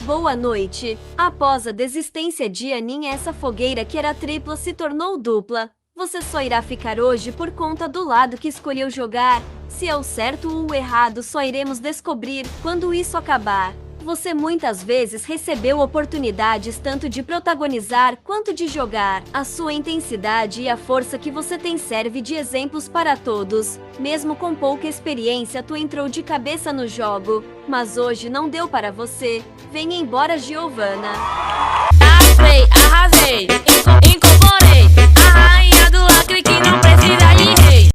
Boa noite. Após a desistência de Anin, essa fogueira que era tripla se tornou dupla. Você só irá ficar hoje por conta do lado que escolheu jogar. Se é o certo ou o errado, só iremos descobrir quando isso acabar. Você muitas vezes recebeu oportunidades tanto de protagonizar quanto de jogar. A sua intensidade e a força que você tem serve de exemplos para todos. Mesmo com pouca experiência, tu entrou de cabeça no jogo. Mas hoje não deu para você. Venha embora, Giovanna. Arrasei, incorporei a rainha do lacre que não